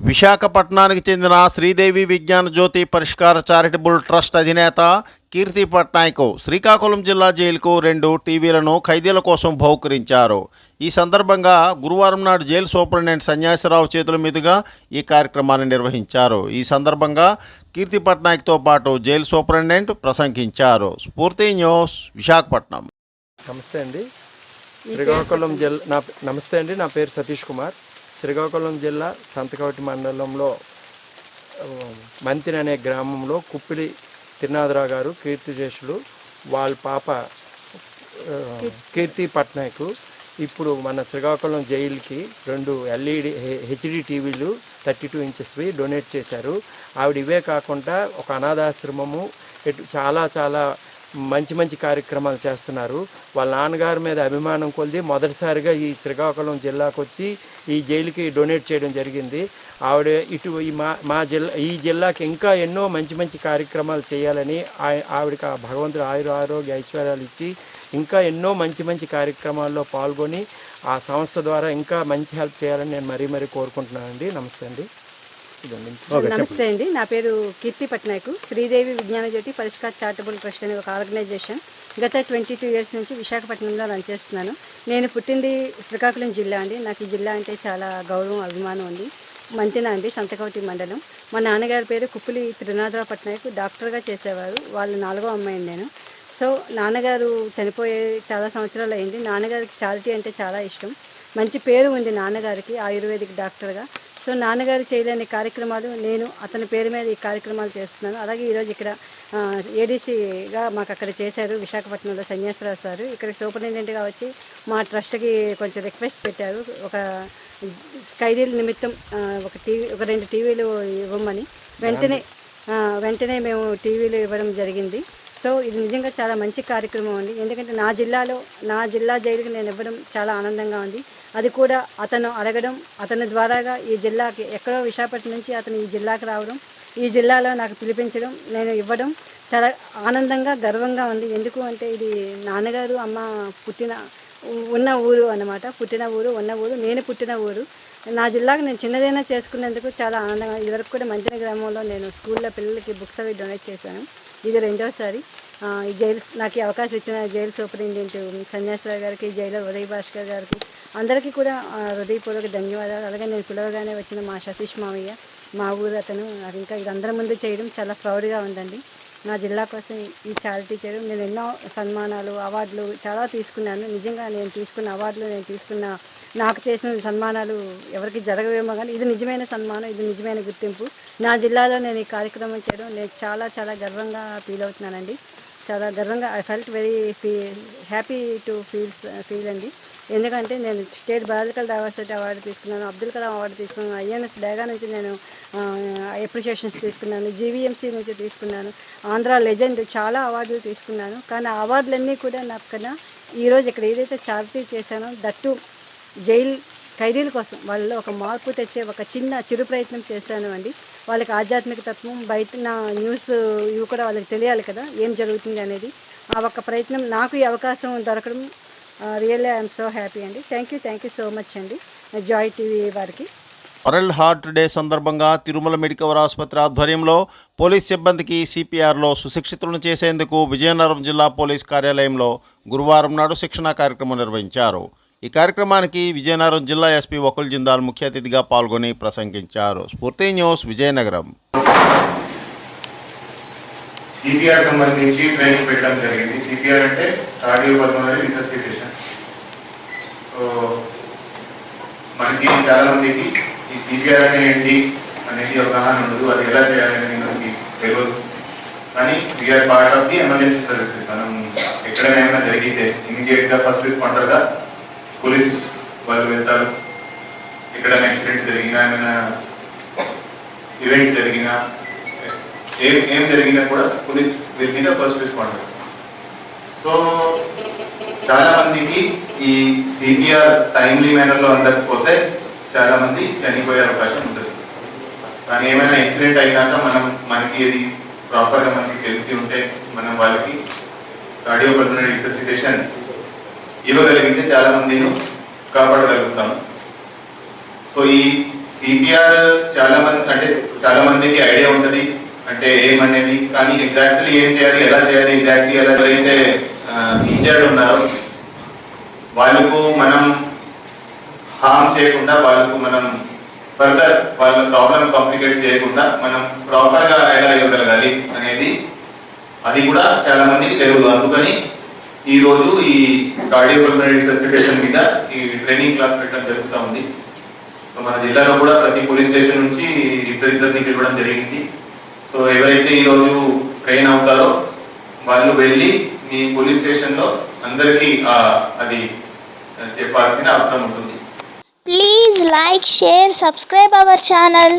విశాఖపట్నానికి చెందిన శ్రీదేవి విజ్ఞాన జ్యోతి పరిష్కార చారిటబుల్ ట్రస్ట్ అధినేత కీర్తి పట్నాయక్ శ్రీకాకుళం జిల్లా జైలుకు 2 టీవీలను ఖైదీల కోసం బహుకరించారు. ఈ సందర్భంగా గురువారం నాడు జైలు సూపరింటెండెంట్ సన్యాసిరావు చేతుల మీదుగా ఈ కార్యక్రమాన్ని నిర్వహించారు. ఈ సందర్భంగా కీర్తి పట్నాయక్తో పాటు జైలు సూపరింటెండెంట్ ప్రసంగించారు. స్ఫూర్తి న్యూస్ విశాఖపట్నం. నమస్తే అండి. శ్రీకాకుళం జిల్లా నమస్తే అండి. నా పేరు సతీష్ కుమార్. శ్రీకాకుళం జిల్లా సంతకవటి మండలంలో మంతిని అనే గ్రామంలో కుప్పిలి తిరునాథరావు గారు కీర్తిశేషులు వాళ్ళ పాప కీర్తి పట్నాయక్ ఇప్పుడు మన శ్రీకాకుళం జైలుకి 2 LED HD టీవీలు 32 ఇంచెస్వి డొనేట్ చేశారు. ఆవిడ ఇవే కాకుండా ఒక అనాథాశ్రమము చాలా మంచి కార్యక్రమాలు చేస్తున్నారు. వాళ్ళ నాన్నగారి మీద అభిమానం కొలిది మొదటిసారిగా ఈ శ్రీకాకుళం జిల్లాకు వచ్చి ఈ జైలుకి డొనేట్ చేయడం జరిగింది. ఆవిడ ఇటు ఈ జిల్లాకి ఇంకా ఎన్నో మంచి కార్యక్రమాలు చేయాలని ఆవిడకి భగవంతుడు ఆరోగ్య ఐశ్వర్యాలు ఇచ్చి ఇంకా ఎన్నో మంచి కార్యక్రమాల్లో పాల్గొని ఆ సంస్థ ద్వారా ఇంకా మంచి హెల్ప్ చేయాలని నేను మరీ కోరుకుంటున్నానండి. నమస్తే అండి. నమస్తే అండి. నా పేరు కీర్తి పట్నాయక్. శ్రీదేవి విజ్ఞాన జ్యోతి పరిష్కార చారిటబుల్ ట్రస్ట్ అనే ఒక ఆర్గనైజేషన్ గత 22 ఇయర్స్ నుంచి విశాఖపట్నంలో రన్ చేస్తున్నాను. నేను పుట్టింది శ్రీకాకుళం జిల్లా అండి. నాకు ఈ జిల్లా అంటే చాలా గౌరవం అభిమానం ఉంది. మంతిన అండి, సంతకవటి మండలం. మా నాన్నగారి పేరు కుప్పిలి తిరునాథరావు పట్నాయక్. డాక్టర్గా చేసేవారు. వాళ్ళ 4వ అమ్మాయిని నేను. సో నాన్నగారు చనిపోయే చాలా సంవత్సరాలు అయింది. నాన్నగారికి చారిటీ అంటే చాలా ఇష్టం. మంచి పేరు ఉంది నాన్నగారికి ఆయుర్వేదిక్ డాక్టర్గా. సో నాన్నగారు చేయలేని కార్యక్రమాలు నేను అతని పేరు మీద ఈ కార్యక్రమాలు చేస్తున్నాను. అలాగే ఈరోజు ఇక్కడ ADCగా మాకు అక్కడ చేశారు విశాఖపట్నంలో సన్యాసరావు సార్. ఇక్కడ సూపరింటెండెంట్గా వచ్చి మా ట్రస్ట్కి కొంచెం రిక్వెస్ట్ పెట్టారు. ఒక ఖైదీల నిమిత్తం ఒక 2 టీవీలు ఇవ్వమని. వెంటనే మేము టీవీలు ఇవ్వడం జరిగింది. సో ఇది నిజంగా చాలా మంచి కార్యక్రమం అండి. ఎందుకంటే నా జిల్లా జైలుకి నేను ఇవ్వడం చాలా ఆనందంగా ఉంది. అది కూడా అతను అడగడం, అతని ద్వారాగా ఈ జిల్లాకి ఎక్కడో విశాఖపట్నం నుంచి అతను ఈ జిల్లాకి రావడం, ఈ జిల్లాలో నాకు పిలిపించడం, నేను ఇవ్వడం చాలా ఆనందంగా గర్వంగా ఉంది. ఎందుకు అంటే ఇది నాన్నగారు అమ్మ ఉన్న ఊరు అన్నమాట. ఉన్న ఊరు నేను పుట్టిన ఊరు. నా జిల్లాకు నేను చిన్నదైనా చేసుకున్నందుకు చాలా ఆనందంగా. ఇదివరకు కూడా మంతిన గ్రామంలో నేను స్కూల్లో పిల్లలకి బుక్స్ అవి డొనేట్ చేశాను. ఇది 2వసారి. ఈ జైలు నాకు అవకాశం ఇచ్చిన జైలు సూపరింటెండెంట్ సన్యాసరావు గారికి, జైలర్ ఉదయ్ భాస్కర్ గారికి అందరికీ కూడా హృదయపూర్వక ధన్యవాదాలు. అలాగే నేను పిలవగానే వచ్చిన మా సతీష్ మామయ్య, మా ఊరు అతను, నాకు ఇంకా ఇది అందరి ముందు చేయడం చాలా ప్రౌడ్గా ఉందండి. నా జిల్లా కోసం ఈ చారిటీ చేయడం. నేను ఎన్నో సన్మానాలు, అవార్డులు చాలా తీసుకున్నాను. నిజంగా నేను తీసుకున్న అవార్డులు, నాకు చేసిన సన్మానాలు ఎవరికి జరగవేమో కానీ ఇది నిజమైన సన్మానం, ఇది నిజమైన గుర్తింపు. నా జిల్లాలో నేను ఈ కార్యక్రమం చేయడం నేను చాలా గర్వంగా ఫీల్ అవుతున్నానండి. చాలా గర్వంగా I felt very happy to feel అండి. ఎందుకంటే నేను స్టేట్ బయాలజికల్ డైవర్సిటీ అవార్డు తీసుకున్నాను, అబ్దుల్ కలాం అవార్డు తీసుకున్నాను, INS డేగా నుంచి నేను అప్రిషియేషన్స్ తీసుకున్నాను, GVMC నుంచి తీసుకున్నాను, ఆంధ్ర లెజెండ్ చాలా అవార్డులు తీసుకున్నాను. కానీ ఆ అవార్డులన్నీ కూడా నాకు కన్నా ఈరోజు ఇక్కడ ఏదైతే చారిటీ చేశానో దట్టు జైలు ఖైదీల కోసం వాళ్ళలో ఒక మార్పు తెచ్చే ఒక చిరు ప్రయత్నం చేశాను అండి. వాళ్ళకి ఆధ్యాత్మిక తత్వం, బయట న్యూస్ ఇవి కూడా వాళ్ళకి తెలియాలి కదా ఏం జరుగుతుంది అనేది. ఆ ఒక్క ప్రయత్నం నాకు ఈ అవకాశం దొరకడం రియల్లీ ఐఎమ్ సో హ్యాపీ అండి. థ్యాంక్ యూ సో మచ్ అండి జాయ్ టీవీ వారికి. వరల్డ్ హార్ట్ డే సందర్భంగా తిరుమల మెడికవర్ ఆసుపత్రి ఆధ్వర్యంలో పోలీస్ సిబ్బందికి CPRలో సుశిక్షితులను చేసేందుకు విజయనగరం జిల్లా పోలీస్ కార్యాలయంలో గురువారం నాడు శిక్షణా కార్యక్రమం నిర్వహించారు. ఈ కార్యక్రమానికి విజయనగరం జిల్లా SP వకుల్ జిందాల్ ముఖ్య అతిథిగా పాల్గొని ప్రసంగించారు. స్ఫూర్తి న్యూస్ విజయనగరం. CPR సంబంధించి ట్రైనింగ్ పెట్టడం జరిగింది. CPR అంటే కార్డియోపల్మనరీ రిససిటేషన్. సో మనకి చాలా మందికి ఈ CPR అంటే ఏంటి అనేది అవగాహన ఉండదు, అది ఎలా చేయాలనేది మనకి తెలియదు. కానీ we are part of the emergency services. మనం ఎక్కడైనా ఏమైనా జరిగితే ఇమీడియట్గా ఫస్ట్ రెస్పాండర్గా పోలీస్ వాళ్ళు వెళ్తారు. ఎక్కడైనా యాక్సిడెంట్ జరిగినా, ఏమైనా ఈవెంట్ జరిగినా, ఏం జరిగినా కూడా police will be the first responder. So చాలా మందికి ఈ CPR టైమ్లీ మేనర్లో అందకపోతే చాలా మంది చనిపోయే అవకాశం ఉంటుంది. కానీ ఏమైనా యాక్సిడెంట్ అయినాక మనకి ఇది ప్రాపర్గా మనకి తెలిసి ఉంటే మనం వాళ్ళకి కార్డియోపల్మనరీ రిససిటేషన్ ఇవ్వగలిగితే చాలా మందిని కాపాడగలుగుతాము. సో ఈ సిపిఆర్ చాలా మందికి ఐడియా ఉంటుంది అంటే ఏమనేది, కానీ ఎగ్జాక్ట్లీ ఏం చేయాలి, ఎలా చేయాలి, ఎగ్జాక్ట్లీ ఎలా ఎవరైతే ఇంజర్డ్ ఉన్నారో వాళ్ళకు మనం హార్మ్ చేయకుండా, వాళ్ళకు మనం ఫర్దర్ వాళ్ళ ప్రాబ్లం కాంప్లికేట్ చేయకుండా మనం ప్రాపర్గా ఎలా ఇవ్వగలగాలి అనేది అది కూడా చాలా మందికి తెలియదు. అందుకని ఈరోజు ఈ కార్డియోపల్మనరీ రిససిటేషన్ మీద ఈ ట్రైనింగ్ క్లాస్ పెట్టడం జరుగుతూ ఉంది. సో మన జిల్లాలో కూడా ప్రతి పోలీస్ స్టేషన్ నుంచి ఇద్దరిని పిలవడం జరిగింది. సో ఎవరైతే ఈరోజు ట్రైన్ అవుతారో వాళ్ళు వెళ్ళి మీ పోలీస్ స్టేషన్లో అందరికీ అది చెప్పాల్సిన అవసరం ఉంటుంది. Please like, share, subscribe our channel.